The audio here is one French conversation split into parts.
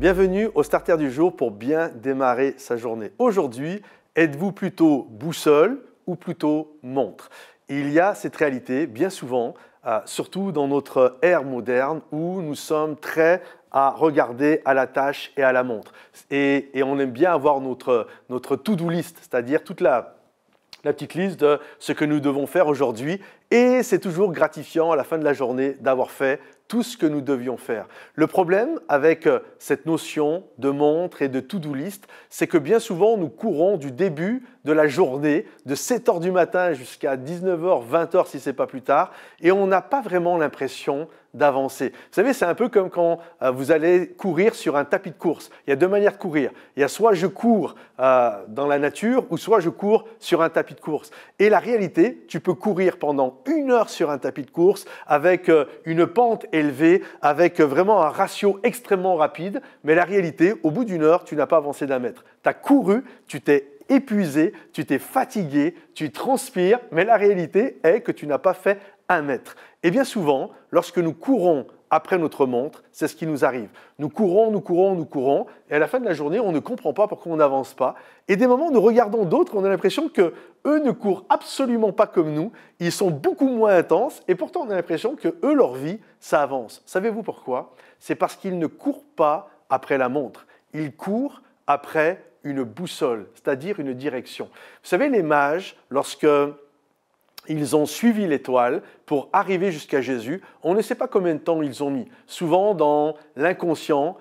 Bienvenue au Starter du jour pour bien démarrer sa journée. Aujourd'hui, êtes-vous plutôt boussole ou plutôt montre? Il y a cette réalité bien souvent, surtout dans notre ère moderne où nous sommes très à regarder à la tâche et à la montre. Et on aime bien avoir notre to-do list, c'est-à-dire toute la petite liste de ce que nous devons faire aujourd'hui. Et c'est toujours gratifiant à la fin de la journée d'avoir fait tout ce que nous devions faire. Le problème avec cette notion de montre et de to-do list, c'est que bien souvent, nous courons du début de la journée, de 7 h du matin jusqu'à 19 h, 20 h si ce n'est pas plus tard, et on n'a pas vraiment l'impression d'avancer. Vous savez, c'est un peu comme quand vous allez courir sur un tapis de course. Il y a deux manières de courir. Il y a soit je cours dans la nature ou soit je cours sur un tapis de course. Et la réalité, tu peux courir pendant 1 heure sur un tapis de course avec une pente élevée, avec vraiment un ratio extrêmement rapide. Mais la réalité, au bout d'1 heure, tu n'as pas avancé d'1 mètre. Tu as couru, tu t'es épuisé, tu t'es fatigué, tu transpires, mais la réalité est que tu n'as pas fait 1 mètre. Et bien souvent, lorsque nous courons après notre montre, c'est ce qui nous arrive. Nous courons, nous courons, nous courons, et à la fin de la journée, on ne comprend pas pourquoi on n'avance pas. Et des moments, nous regardons d'autres, on a l'impression qu'eux ne courent absolument pas comme nous, ils sont beaucoup moins intenses, et pourtant on a l'impression que eux, leur vie, ça avance. Savez-vous pourquoi? C'est parce qu'ils ne courent pas après la montre, ils courent après une boussole, c'est-à-dire une direction. Vous savez, les mages, lorsque ils ont suivi l'étoile pour arriver jusqu'à Jésus, on ne sait pas combien de temps ils ont mis. Souvent, dans l'inconscient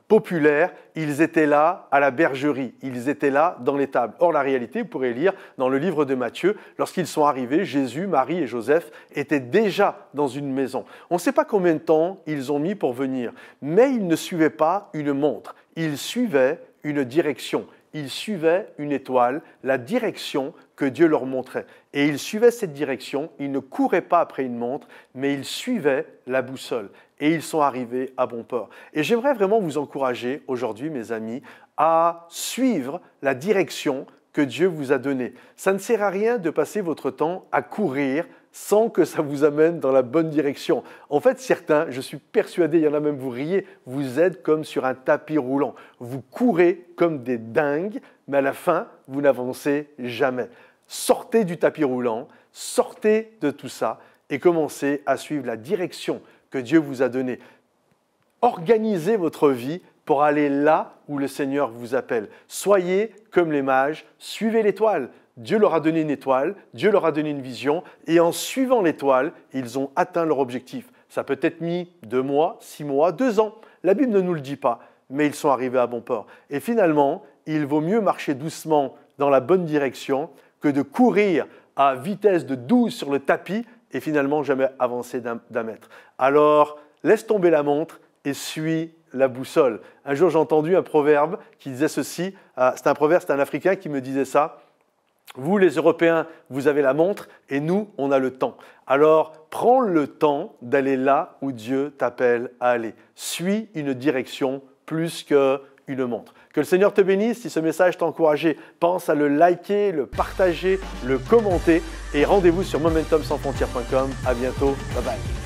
populaire, ils étaient là à la bergerie, ils étaient là dans l'étable. Or, la réalité, vous pourrez lire dans le livre de Matthieu, lorsqu'ils sont arrivés, Jésus, Marie et Joseph étaient déjà dans une maison. On ne sait pas combien de temps ils ont mis pour venir, mais ils ne suivaient pas une montre, ils suivaient une direction. Ils suivaient une étoile, la direction que Dieu leur montrait. Et ils suivaient cette direction, ils ne couraient pas après une montre, mais ils suivaient la boussole. Et ils sont arrivés à bon port. Et j'aimerais vraiment vous encourager aujourd'hui, mes amis, à suivre la direction que Dieu vous a donnée. Ça ne sert à rien de passer votre temps à courir sans que ça vous amène dans la bonne direction. En fait, certains, je suis persuadé, il y en a même, vous riez, vous êtes comme sur un tapis roulant. Vous courez comme des dingues, mais à la fin, vous n'avancez jamais. Sortez du tapis roulant, sortez de tout ça et commencez à suivre la direction que Dieu vous a donnée. Organisez votre vie pour aller là où le Seigneur vous appelle. Soyez comme les mages, suivez l'étoile. Dieu leur a donné une étoile, Dieu leur a donné une vision, et en suivant l'étoile, ils ont atteint leur objectif. Ça peut être mis 2 mois, 6 mois, 2 ans. La Bible ne nous le dit pas, mais ils sont arrivés à bon port. Et finalement, il vaut mieux marcher doucement dans la bonne direction que de courir à vitesse de 12 sur le tapis et finalement jamais avancer d'1 mètre. Alors, laisse tomber la montre et suis la boussole. Un jour, j'ai entendu un proverbe qui disait ceci. C'est un proverbe, c'est un Africain qui me disait ça. Vous, les Européens, vous avez la montre et nous, on a le temps. Alors, prends le temps d'aller là où Dieu t'appelle à aller. Suis une direction plus qu'une montre. Que le Seigneur te bénisse. Si ce message t'a encouragé, pense à le liker, le partager, le commenter et rendez-vous sur momentumsansfrontières.com. À bientôt. Bye bye.